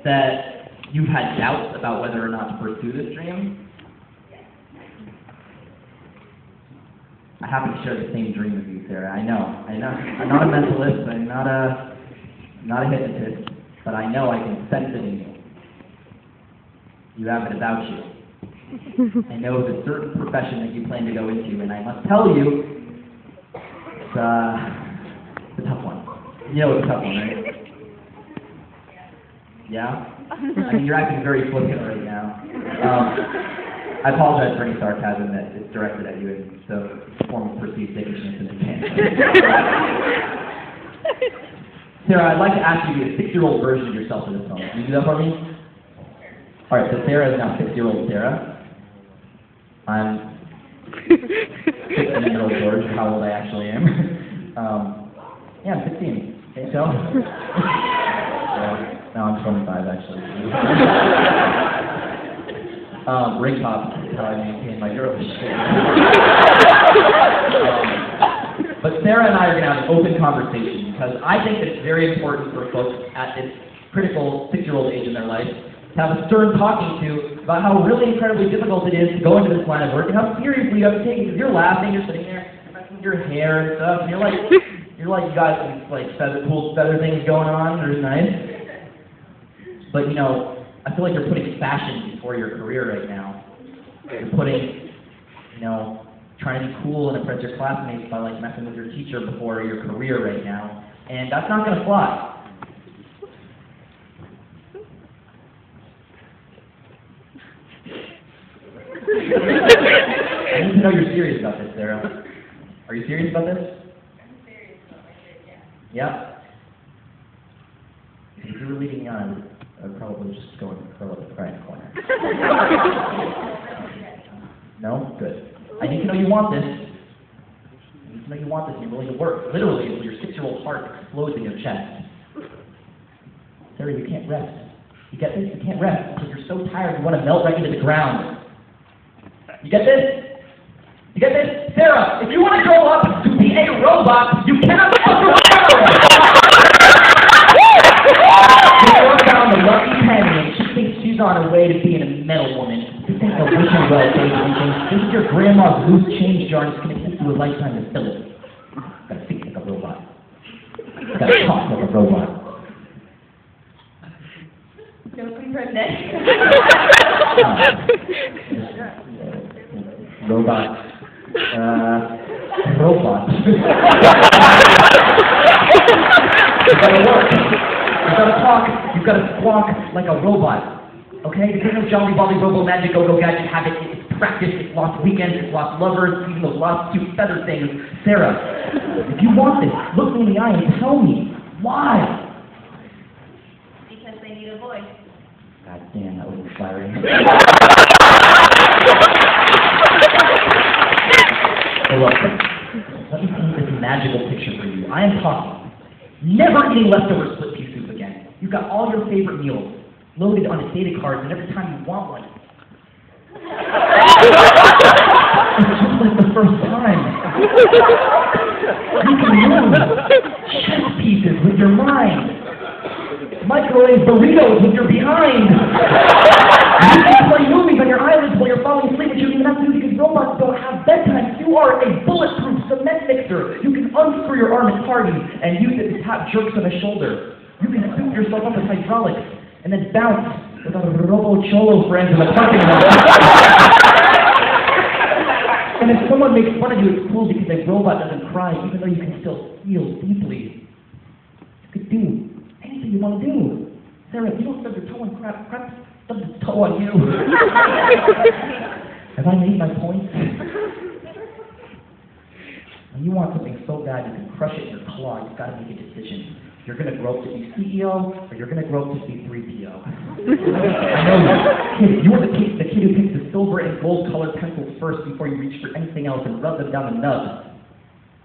that you've had doubts about whether or not to pursue this dream? I happen to share the same dream with you, Sarah. I know. I'm not a mentalist. I'm not a hypnotist. But I know I can sense it in you. You have it about you. I know the certain profession that you plan to go into, and I must tell you, it's a tough one. You know it's a tough one, right? Yeah? I mean, you're acting very flippant right now. I apologize for any sarcasm that is directed at you, and so form of perceived dickishness in advance. Sarah, I'd like to ask you to be a 6-year-old version of yourself in this moment. Can you do that for me? Alright, so Sarah is now 6-year-old Sarah. I'm 16-year-old George, how old I actually am. Yeah, I'm 16. Can't you tell? No, I'm 25 actually. Ring pop is how I maintain my girlish shape. But Sarah and I are going to have an open conversation because I think that it's very important for folks at this critical 6-year-old age in their life to have a stern talking to about how really incredibly difficult it is to go into this line of work and how seriously you have to take it. Because you're laughing, you're sitting there, you're messing with your hair and stuff, and you're like you got some like cool feather things going on. They're nice. But you know, I feel like you're putting fashion before your career right now. You're putting, you know, trying to be cool and impress your classmates by like messing with your teacher before your career right now, and that's not going to fly. I need to know you're serious about this, Sarah. Are you serious about this? I'm serious about my shit, yeah. Yeah? If you were leading me on, I would probably just go and curl up and cry in the corner. No? Good. I need to know you want this. I need to know you want this and you're willing to work. Literally, until your 6-year-old heart explodes in your chest. Sarah, you can't rest. You get this? You can't rest until you're so tired you want to melt right into the ground. You get this? You get this? Sarah, if you want to grow up to be a robot, you cannot fuck around! Sarah found a lucky penny and she thinks she's on her way to being a metal woman. This ain't no wishing well, baby. This is your grandma's loose change jar and it's going to take you a lifetime to fill it. You gotta think like a robot. You gotta talk like a robot. No comprende. Robot. Robot. You gotta work. You gotta talk. You gotta squawk like a robot. Okay? There's no Jolly Bolly Robo Magic Go-Go Gadget Habit. It's practice. It's lost weekends. It's lost lovers. Even those lost cute feather things. Sarah, if you want this, look me in the eye and tell me why. Because they need a voice. God damn, that was inspiring. So look, let me paint this magical picture for you. I am talking. Never eating leftover split pea soup again. You've got all your favorite meals loaded onto data cards, and every time you want one, it's just like the first time. You can move chess pieces with your mind. Microwave burritos with your behind. You can play movies on your eyelids while you're falling asleep, but you don't even have to because robots don't have bedtime. You are a bulletproof cement mixer. You can unscrew your arm at parties and use it to tap jerks on the shoulder. You can soup yourself up with hydraulics and then bounce with a robo-cholo friends in the parking lot. And if someone makes fun of you, it's cool because a robot doesn't cry, even though you can still feel deeply. You could do anything you want to do. Sarah, if you don't stub your toe on crap stub the toe on you. Have I made my point? When you want something so bad you can crush it in your claw, you've got to make a decision. You're going to grow up to be CEO, or you're going to grow up to be 3PO. I know you. You're the kid who picks the silver and gold-colored pencils first before you reach for anything else and rub them down the nub.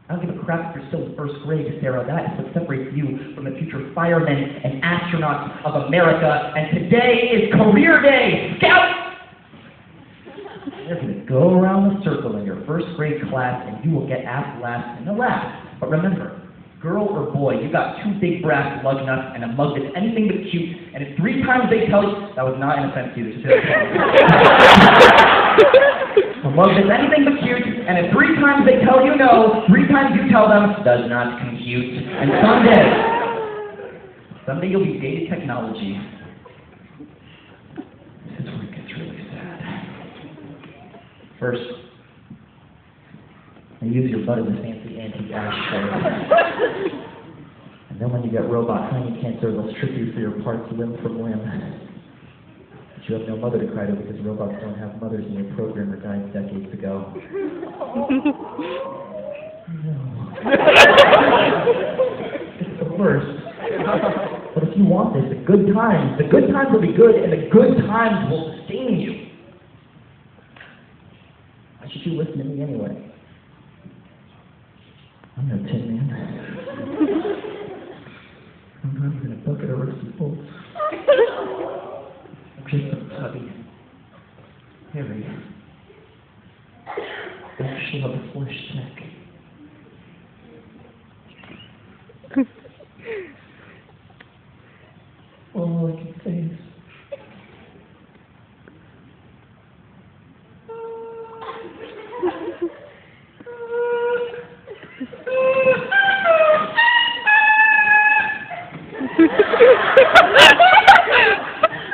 I don't give a crap if you're still in first grade, Sarah. That is what separates you from the future firemen and astronauts of America. And today is career day, Scout! You're going to go around the circle in your first grade class, and you will get asked last in the last. But remember, Girl or boy, you got two big brass lug nuts and a mug that's anything but cute, and if 3 times they tell you, that was not an offense to you, just a mug that's anything but cute, and if 3 times they tell you no, 3 times you tell them, does not compute. And someday you'll be dating technology. This is where it gets really sad. First, they use your butt as a fancy anti-ash show. And then when you get robot tiny cancer, they'll strip you for your parts limb from limb. But you have no mother to cry to because robots don't have mothers and your programmer died decades ago. No. It's the worst. But if you want this, the good times will be good, and the good times will sustain you. Why should you listen to me anyway? I'm no tin man. I'm not even a bucket of rusty bolts. I'm just a tubby, hairy, actually have a flesh neck. All I can say is,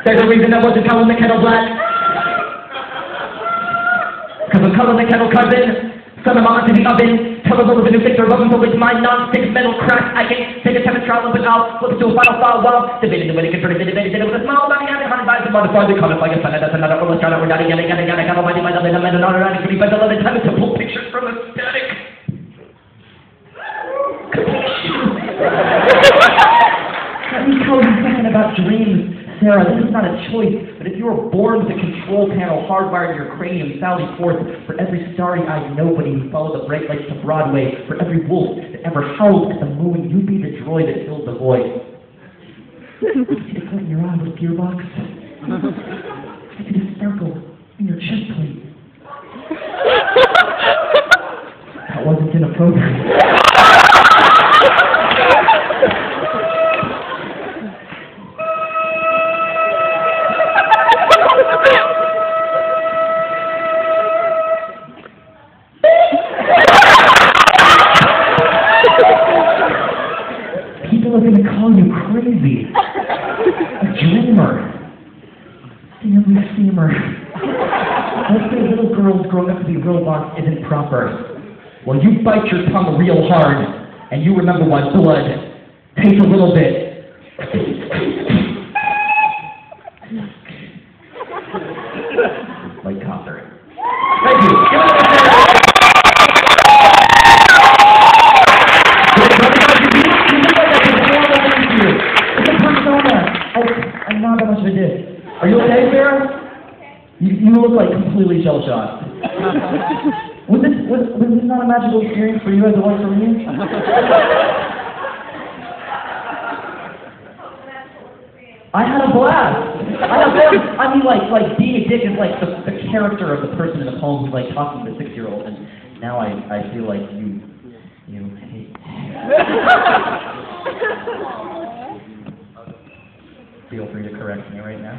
there's a reason I wasn't calling the kettle black. Cause I'm calling the kettle cousin. Son of mom to the oven. Tell a little bit of Victor Robin for with my non-stick metal crack. I can take a time to travel, but I'll flip it to a final file while debating the way to convert it, debating it with a small money and 100 vibes and modified the comment like a son. That's another almost trying to run out again, I got my mind, I'm not around to be by the 11 time to pull pictures from a static. Let me tell you something about dreams. Sarah, this is not a choice, but if you were born with a control panel hardwired in your cranium, sally forth, for every starry-eyed nobody who followed the bright lights to Broadway, for every wolf that ever howled at the moon, you'd be the droid that filled the void. You see the glint in your eye with a gearbox? I see the sparkle in your chest plate. That wasn't in a program. People are going to call you crazy. A dreamer. Family steamer. Let's say little girls growing up to be robots isn't proper. Well, you bite your tongue real hard, and you remember why blood tastes a little bit like copper. Thank you. I'm not that much of a dick. Are you okay, Berea? You look like completely shell-shocked. Was this not a magical experience for you as it was for me? I had a blast. I mean, like being a dick is like the character of the person in the poem who's like talking to the 6-year-old, and now I feel like you hate. Feel free to correct me right now.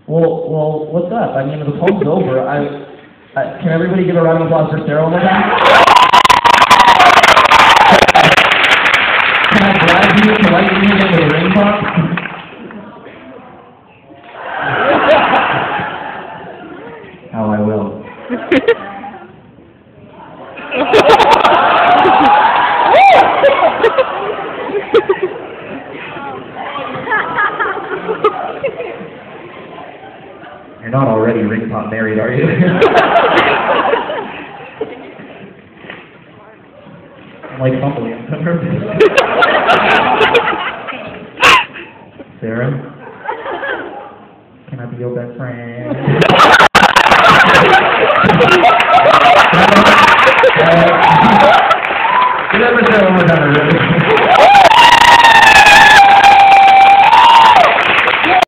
Well, what's up? I mean, the poem's over. Can everybody give a round of applause for Sarah one more time? Can I bribe you to write me again with a ring pop? How I will. You're not already ring pop married, are you? I'm like fumbling on purpose. Sarah, can I be your best friend?